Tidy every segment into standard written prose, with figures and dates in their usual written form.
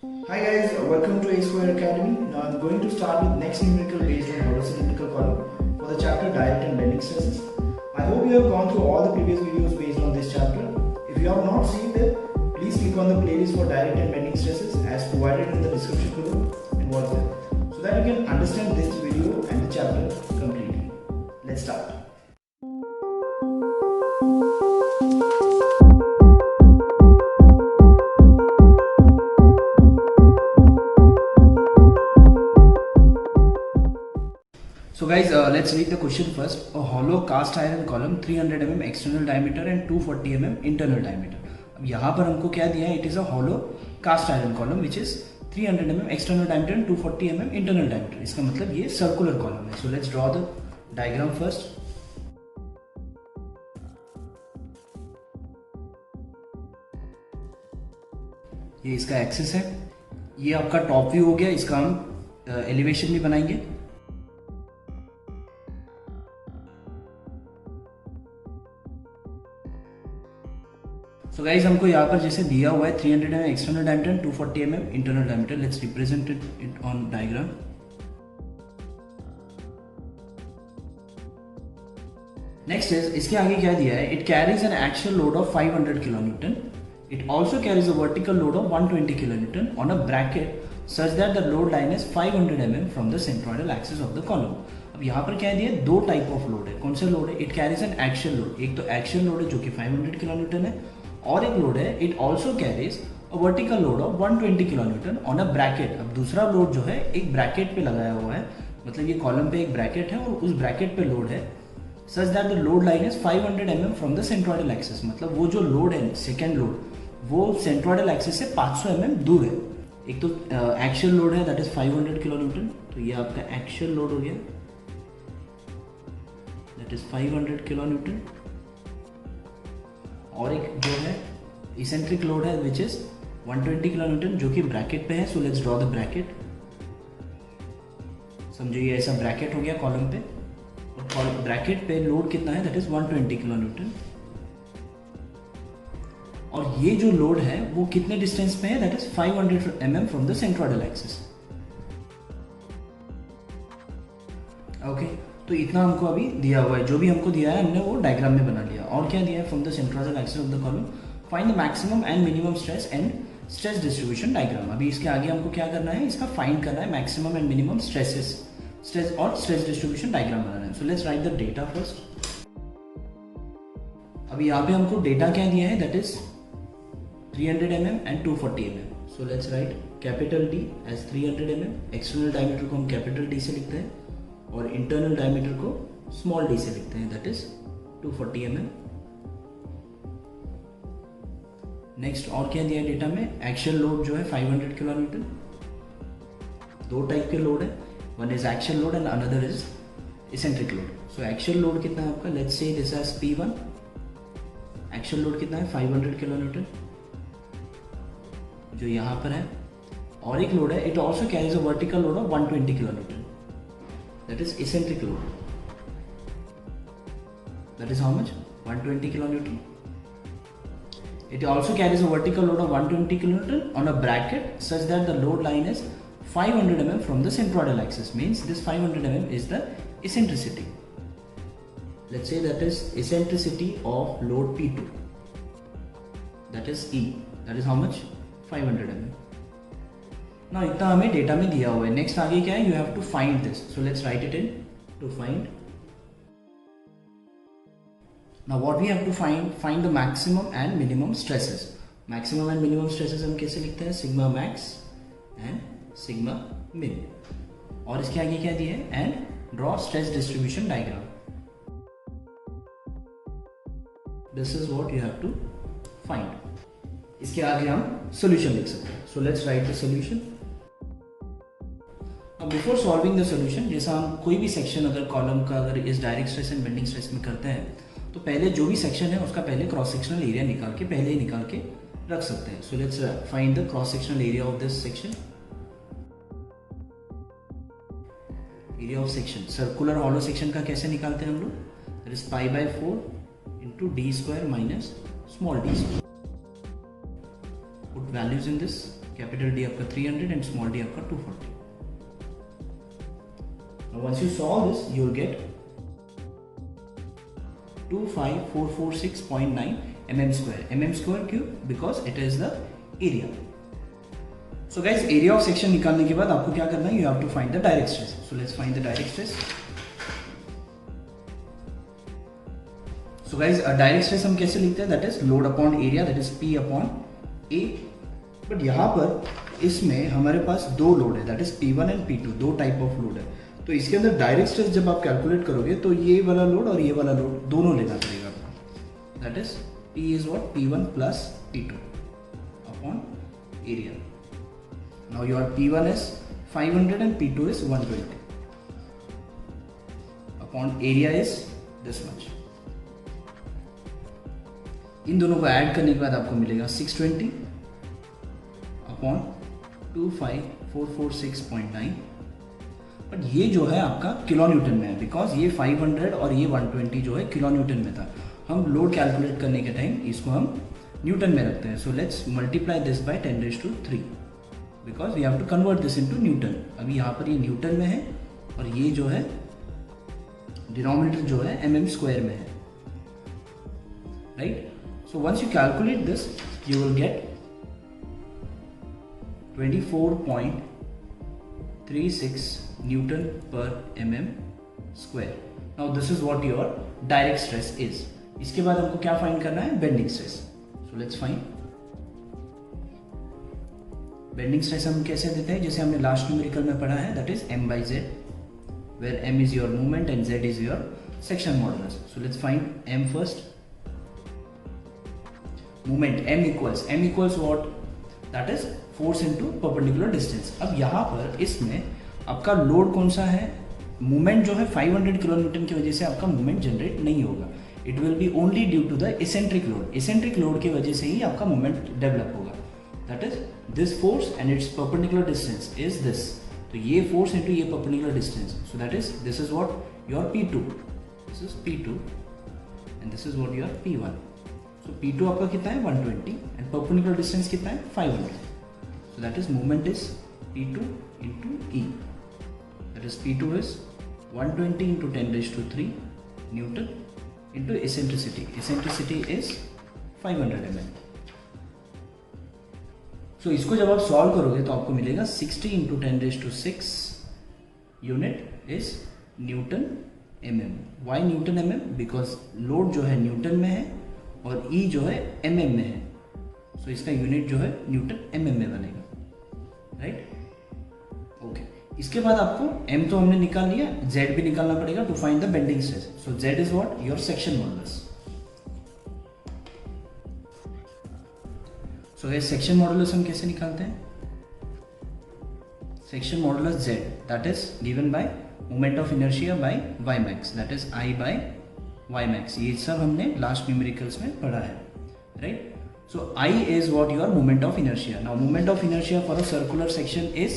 Hi guys, welcome to A Square Academy. Now I'm going to start with next numerical based on hollow cylindrical column for the chapter direct and bending stresses. I hope you have gone through all the previous videos based on this chapter. If you have not seen them, please click on the playlist for direct and bending stresses as provided in the description below and watch them so that you can understand this video and the chapter completely. Let's start. So guys, let's read the question first. A hollow cast iron column 300 mm external diameter and 240 mm internal diameter. अब यहाँ पर हमको क्या दिया है? It is a hollow cast iron column which is 300 mm external diameter and 240 mm internal diameter. इसका मतलब ये circular column है. So let's draw the diagram first. ये इसका एक्सिस है. ये आपका टॉप व्यू हो गया. इसका हम एलिवेशन भी बनाएंगे. So guys, हमको यहाँ पर जैसे दिया हुआ है 300 mm external diameter 240 mm internal diameter. Let's represent it on diagram. Next is इसके आगे क्या दिया है? It carries an actual load of 500 kilonewton. It also carries a vertical load of 120 kilonewton on a bracket such that the load line is 500 mm from the centroidal axis of the column. अब यहाँ पर क्या दिया है? दो type of load है. कौन से लोड है? It carries an actual load. एक तो एक्चुअल लोड है जो कि 500 किलोन्यूटन है, और एक लोड है it also carries a vertical load of 120 kilonewton on a bracket. अब दूसरा लोड जो है एक ब्रैकेट पे लगाया हुआ है, मतलब ये कॉलम पे एक ब्रैकेट है और उस ब्रैकेट पे लोड है such that the load line is 500 mm from the centroidal axis. मतलब वो जो लोड है सेकेंड लोड वो सेंट्रोइडल एक्सिस से 500 mm दूर है. एक तो एक्चुअल लोड है दैट इज 500 किलोन्यूटन, तो ये आपका एक्चुअल लोड हो गया दैट इज 500 किलोन्यूटन, और एक जो है इसेंट्रिक लोड है विच इज 120 किलोन्यूटन जो कि ब्रैकेट पे है. So let's draw the bracket. समझो ये ऐसा ब्रैकेट हो गया कॉलम पे, और ब्रैकेट पे लोड कितना है? That is 120 kilonewton. और ये जो लोड है वो कितने डिस्टेंस पे है? That is 500 mm from the centroidal axis. Okay, तो इतना हमको अभी दिया हुआ है. जो भी हमको दिया है हमने वो डायग्राम में बना लिया. और क्या दिया है? From the centroidal axis of the column find the maximum and minimum stress and stress distribution diagram. अभी इसके आगे हमको क्या करना है? इसका फाइंड करना है maximum and minimum stresses, stress और स्ट्रेस डिस्ट्रीब्यूशन डायग्राम बनाना है. So let's write the data first. अभी यहाँ पे हमको डेटा क्या दिया है? That is 300 mm and 240 mm. So let's write capital D as 300 mm. External diameter को हम कैपिटल डी से लिखते हैं और इंटरनल डायमीटर को स्मॉल डी से लिखते हैं दैट इज 240 mm. नेक्स्ट और क्या दिया है डेटा में? एक्चुअल लोड जो है 500 किलोन्यूटन. दो टाइप के लोड है, one is actual load and another is eccentric load. So actual load कितना है आपका? Let's say this as P1. Actual load कितना है? 500 किलोन्यूटन जो यहाँ पर है. और एक लोड है it also carries a vertical load of 120 kilonewton that is eccentric load. That is how much? 120 kilonewton. It also carries a vertical load of 120 kilonewton on a bracket such that the load line is 500 mm from the centroidal axis. Means this 500 mm is the eccentricity. Let's say that is eccentricity of load P2. That is E. That is how much? 500 mm. ना इतना हमें data में दिया हुआ है. Next आगे क्या है? You have to find this. So let's write it in to find. Now what we have to find the maximum and minimum stresses. Maximum and minimum stresses हम कैसे लिखते हैं? सिग्मा मैक्स एंड सिग्मा मिन. और इसके आगे क्या दिया है? And draw stress distribution diagram. This is what you have to find. इसके आगे हम सॉल्यूशन लिख सकते हैं. So let's write the solution. अब बिफोर सॉल्विंग द सॉल्यूशन, जैसा हम कोई भी सेक्शन अगर कॉलम का अगर इस direct stress and bending stress में करते हैं तो पहले जो भी सेक्शन है उसका पहले क्रॉस सेक्शनल एरिया निकाल के पहले ही निकाल के रख सकते हैं. So let's find the cross sectional area of this section. Area of section circular hollow section का कैसे निकालते हैं हम लोग? That is π/4 into D square minus small D square. Put values in this. Capital D आपका 300 and small D आपका 240. Now once you solve this, you will get 25446.9 mm square. Mm square क्यों? Because it is the area. So guys, area of section निकालने के बाद आपको क्या करना है? You have to find the direct stress. So let's find the direct stress. So guys, direct stress हम कैसे लिखते हैं? That is load upon area, that is P upon A. But यहाँ पर इसमें हमारे पास दो लोड है, that is P1 and P2, दो टाइप ऑफ लोड है. तो इसके अंदर डायरेक्ट स्ट्रेस जब आप कैलकुलेट करोगे तो ये वाला लोड और ये वाला लोड दोनों लेना पड़ेगा आपको. That is P is what P1 plus P2 upon area. Now your P1 is 500 and P2 is 120 upon area is this much. इन दोनों को ऐड करने के बाद आपको मिलेगा 620 अपॉन 25446.9. बट ये जो है आपका किलो न्यूटन में है, बिकॉज ये 500 और ये 120 जो है किलो न्यूटन में था. हम लोड कैलकुलेट करने के टाइम इसको हम न्यूटन में रखते हैं. So let's multiply this by 10⁻³ because we have to convert this into newton. अभी यहाँ पर ये न्यूटन में है और ये जो है डिनोमिनेटर जो है mm स्क्वायर में है, right. So once you calculate this you will get 24.36 Newton per mm square. Now this is what your direct stress is. इसके बाद हमको क्या फाइंड करना है? Bending stress. So let's find. Bending stress हम कैसे देते हैं? जैसे हमने लास्ट न्यूमेरिकल में पढ़ा है, that is m/z, where m is your moment and z is your section modulus. So let's find m first. Moment m equals what? That is force into perpendicular distance. अब यहाँ पर इसमें आपका load कौन सा है? मूवमेंट जो है 500 किलो न्यूटन की वजह से आपका मूवमेंट जनरेट नहीं होगा. It will be only due to the eccentric load. Eccentric load की वजह से ही आपका मूवमेंट डेवलप होगा. That is this force and its perpendicular distance is this. तो ये फोर्स इनटू ये perpendicular distance. So that is this is what your P2. This is P2 and this is what your P1. सो P2 आपका कितना है? 120 and perpendicular distance कितना है? 500. सो that is movement is P2 into E. That is P2 is 120 into 10⁻³ Newton into eccentricity. Eccentricity is 500 mm. So इसको जब आप solve करोगे तो आपको मिलेगा 60 into 10⁻⁶ unit is Newton mm. Why Newton mm? Because load जो है न्यूटन में है और E जो है mm में है. सो इसका यूनिट जो है न्यूटन mm में बनेगा, राइट. ओके, इसके बाद आपको m तो हमने निकाल लिया, z भी निकालना पड़ेगा to find the bending stress. So z is what your section modulus. So ये सेक्शन मॉडुलस हम कैसे निकालते हैं? Section modulus z that is given by moment of inertia by y max, that is I by y max. ये सब हमने last numericals में पढ़ा है, right. So I is what your moment of inertia. Now moment of inertia for a circular section is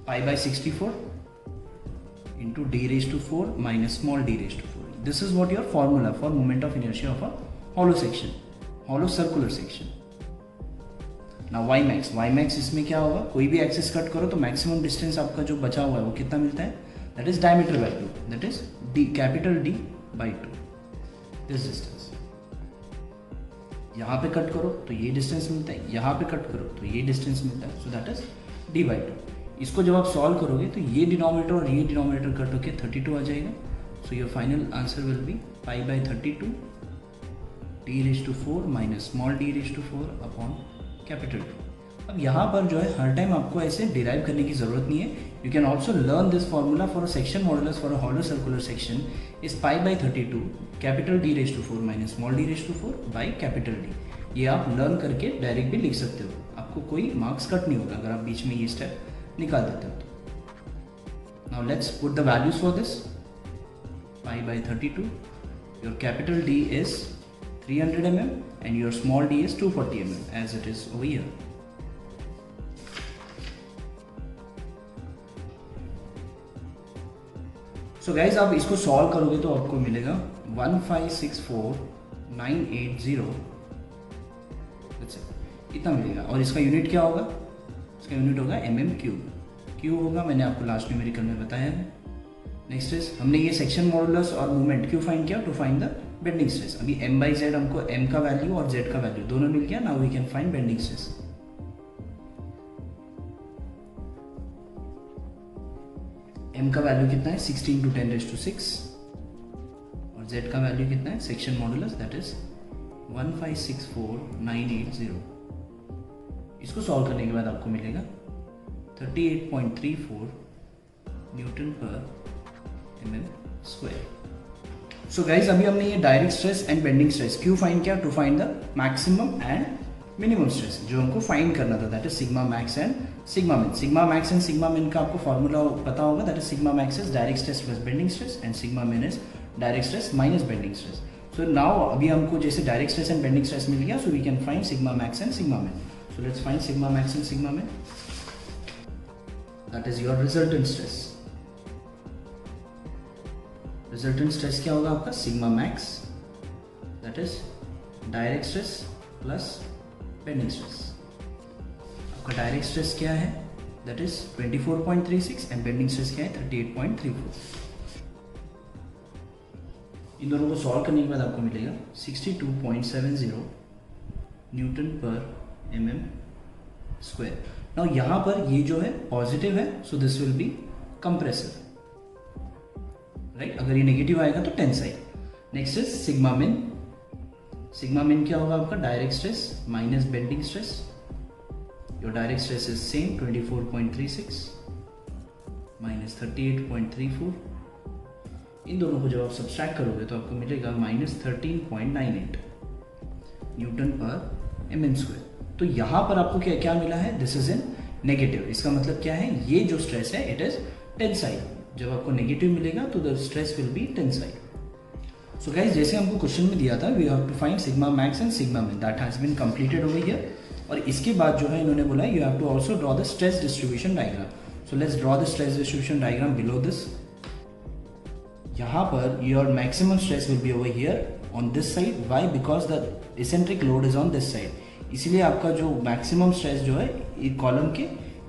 pi/64 into d⁴ minus small d⁴. This is what your formula for moment of inertia of a hollow section, hollow circular section. Now y max इसमें क्या होगा? कोई भी axis cut करो तो maximum distance आपका जो बचा हुआ है वो कितना मिलता है? That is diameter by 2, that is d capital D by 2. This distance यहाँ पे कट करो तो ये डिस्टेंस मिलता है, यहाँ पे कट करो तो ये डिस्टेंस मिलता है. सो दैट इज d/2. इसको जब आप सॉल्व करोगे तो ये डिनोमिनेटर और ये डिनोमिनेटर कट होके 32 आ जाएगा. So your final answer will be pi/32 d⁴ minus small d⁴ upon capital D. अब यहाँ पर जो है हर टाइम आपको ऐसे डिराइव करने की जरूरत नहीं है. You can also learn this formula for a section modulus for a hollow circular section is pi/32 capital d⁴ minus small d⁴ by capital D. ये आप लर्न करके डायरेक्ट भी लिख सकते हो. आपको कोई मार्क्स कट नहीं होगा अगर आप बीच में ये स्टेप निकाल देते हो तो. Now let's put the values for this. pi/32 your capital D is 300 mm and your small d is 240 mm as it is over here. So guys, आप इसको सॉल्व करोगे तो आपको मिलेगा 1564980 इतना मिलेगा. और इसका यूनिट क्या होगा? उसका यूनिट होगा mm³। क्यू होगा, मैंने आपको लास्ट न्यूमेरिकल में बताया है। नेक्स्ट इज हमने ये सेक्शन मॉडुलस और मोमेंट क्यों फाइंड किया, to find the bending stress. अभी m/z हमको m का वैल्यू और z का वैल्यू दोनों मिल गया। Now we can find bending stress. m का वैल्यू कितना है 16 × 10⁶, और z का वैल्यू कितना है सेक्शन मॉडुलस दैट इज 1564980। इसको सॉल्व करने के बाद आपको मिलेगा 38.34 न्यूटन पर mm²। सो गाइज अभी हमने ये direct stress and bending stress क्यों फाइंड किया, to find the maximum and minimum stress जो हमको फाइंड करना था, that is sigma max and sigma min. Sigma max and sigma min का आपको फॉर्मूला पता होगा, that is sigma max is direct stress plus bending stress and sigma min is direct stress minus bending stress. So now अभी हमको जैसे direct stress and bending stress मिल गया, so we can find sigma max and sigma min. So let's find sigma max and sigma min, that is your resultant stress. Resultant stress क्या होगा आपका, sigma max that is direct stress plus bending stress. आपका direct stress क्या है, that is 24.36 and bending stress क्या है 38.34। इन दोनों को सॉल्व करने के बाद आपको मिलेगा 62.70 न्यूटन पर mm²। नाउ यहाँ पर ये जो है पॉजिटिव है, so this will be compressive, right. अगर ये नेगेटिव आएगा तो tensile. Next is sigma min. Sigma मिन क्या होगा आपका, direct stress minus bending stress. Your direct stress is same 24.36 minus 38.34। इन दोनों को जब आप सब्सट्रैक्ट करोगे तो आपको मिलेगा -13.98 न्यूटन पर mm²। तो यहाँ पर आपको क्या क्या मिला है, दिस इज इन नेगेटिव। इसका मतलब क्या है, ये जो स्ट्रेस है इट इज टेंसाइल। जब आपको नेगेटिव मिलेगा तो the stress will be tensile. So guys जैसे हमको क्वेश्चन में दिया था, we have to find sigma max and sigma min, that has been completed over here. और इसके बाद जो है इन्होंने बोला you have to also draw the stress distribution diagram. So let's draw the stress distribution diagram below this. यहाँ पर your maximum stress will be over here on this side. Why, because the eccentric load is on this side, इसलिए आपका जो maximum stress जो है column के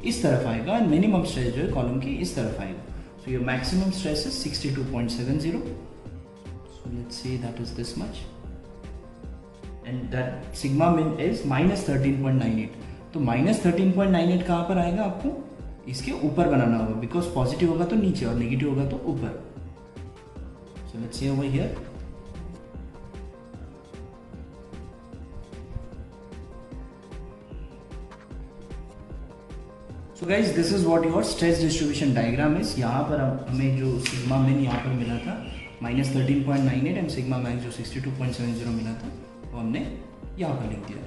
इस तरफ आएगा एंड मिनिमम स्ट्रेस जो है कॉलम के इस तरफ आएगा। So your maximum stress is 62.70. So let's say that is this much, and that sigma min is -13.98. तो -13.98 कहाँ पर आएगा, आपको इसके ऊपर बनाना होगा, बिकॉज पॉजिटिव होगा तो नीचे और नेगेटिव होगा तो ऊपर। So let's say over here. So guys, this is what your stress distribution diagram is. यहाँ पर हमें जो सिग्मा मिन यहाँ पर मिला था -13.98 एंड सिग्मा मैक्स जो 62.70 मिला था वो हमने यहाँ पर लिख दिया।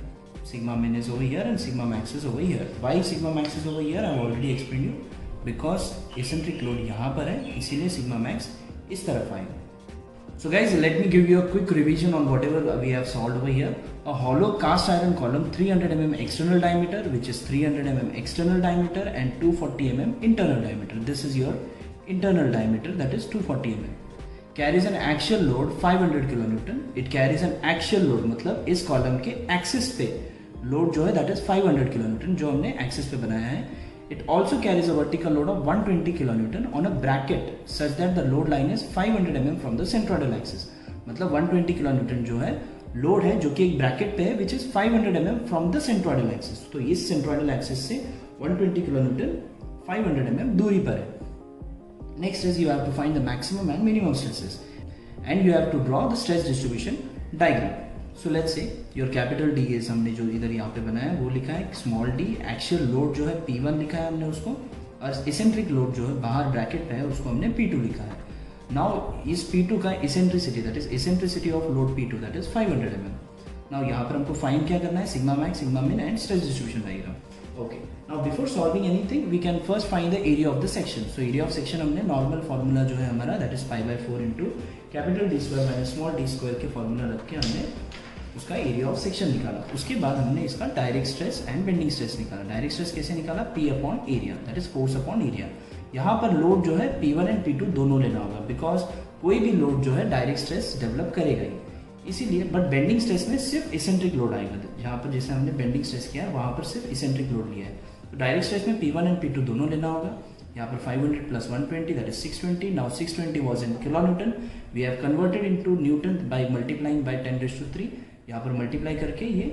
Sigma min is over here and sigma max is over here. Why sigma max is over here, I have already explain you, because eccentric load यहाँ पर है, इसीलिए सिग्मा मैक्स इस तरफ आएगा। So guys, let me give you a quick revision on whatever we have solved over here. A hollow cast iron column 300 mm external diameter, which is 300 mm external diameter and 240 mm internal diameter. This is your internal diameter, that is 240 mm. Carries an axial load 500 kN. It carries an axial load, मतलब इस column के axis पे load जो है that is 500 kN, जो हमने axis पे बनाया है। It also carries a vertical load of 120 kN on a bracket such that the load line is 500 mm from the centroidal axis. मतलब 120 kN जो है लोड है जो कि एक ब्रैकेट पे है which is 500 mm from the centroidal axis. तो इस centroidal axis से 120 kN 500 mm दूरी पर है। Next is you have to find the maximum and minimum stresses and you have to draw the stress distribution diagram. So let's say your capital D is हमने जो इधर यहाँ पे बनाया है वो लिखा है स्मॉल d, एक्शियल लोड जो है P1 लिखा है हमने उसको, और इसेंट्रिक लोड जो है बाहर ब्रैकेट पे है उसको हमने P2 लिखा है। नाउ इस P2 का eccentricity that is eccentricity of load P2 that is 500 mm। Now यहाँ पर हमको फाइंड क्या करना है, sigma max, sigma min and stress distribution diagram. Okay, now before solving anything we can first find the area of the section. So area of section हमने normal formula जो है हमारा that is π/4 into capital D square minus small d square के formula रख के हमने उसका area of section निकाला। उसके बाद हमने इसका direct stress and bending stress निकाला। डायरेक्ट स्ट्रेस कैसे निकाला, P/एरिया that is force upon area. यहाँ पर लोड जो है P1 एंड P2 दोनों लेना होगा, बिकॉज कोई भी लोड जो है डायरेक्ट स्ट्रेस डेवलप करेगा ही, इसीलिए। बट बेंडिंग स्ट्रेस में सिर्फ इसेंट्रिक लोड आएगा। जहाँ पर जैसे हमने बेंडिंग स्ट्रेस किया है वहाँ पर सिर्फ इसेंट्रिक लोड लिया है, तो डायरेक्ट स्ट्रेस में P1 एंड P2 दोनों लेना होगा। यहाँ पर 500 plus 120 that is 620। Now 620 was in kilo newton, we have converted into newton by multiplying by 10⁻3। यहाँ पर मल्टीप्लाई करके ये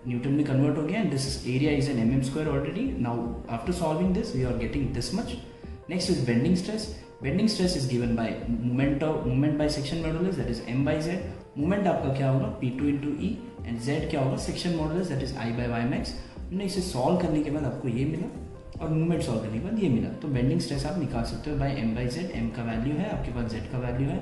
न्यूटन में कन्वर्ट हो गया and this area is an mm square already. Now after solving this we are getting this much. Next is bending stress. Bending stress is given by moment by section modulus that is m by z। Moment आपका क्या होगा P2 into E and z क्या होगा section modulus that is I by y max। हमने इसे solve करने के बाद आपको ये मिला और मूवमेंट सॉल्व करने के बाद ये मिला। तो बेंडिंग स्ट्रेस आप निकाल सकते हो by m by z। m का वैल्यू है, आपके पास z का वैल्यू है,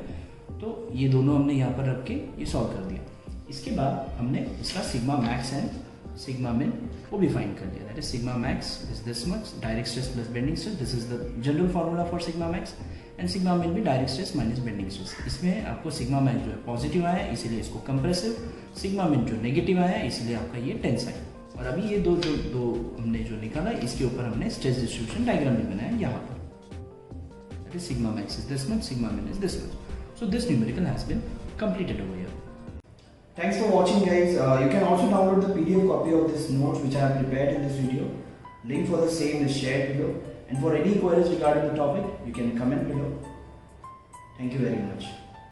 तो ये दोनों हमने यहाँ पर रख के ये सॉल्व कर दिया। इसके बाद हमने इसका सिग्मा मैक्स एंड सिग्मा मिन वो भी फाइंड कर दिया। That is sigma max is this much, direct stress plus bending stress, this is the general formula for sigma max and sigma मिन भी direct stress minus bending stress. इसमें आपको sigma max जो है पॉजिटिव आया है इसीलिए इसको कंप्रेसिव, सिग्मा मिन जो नेगेटिव आया है इसीलिए आपका ये टेंसाइल। और अभी ये दो हमने जो निकाला इसके ऊपर हमने स्ट्रेस डिस्ट्रीब्यूशन डायग्राम भी बनाया यहाँ पर। That is sigma max is this much, sigma min is this much. So this numerical has been completed over here. Thanks for watching guys. You can also download the PDF copy of this notes which I have prepared in this video. Link for the same is shared below. And for any queries regarding the topic, you can comment below. Thank you very much.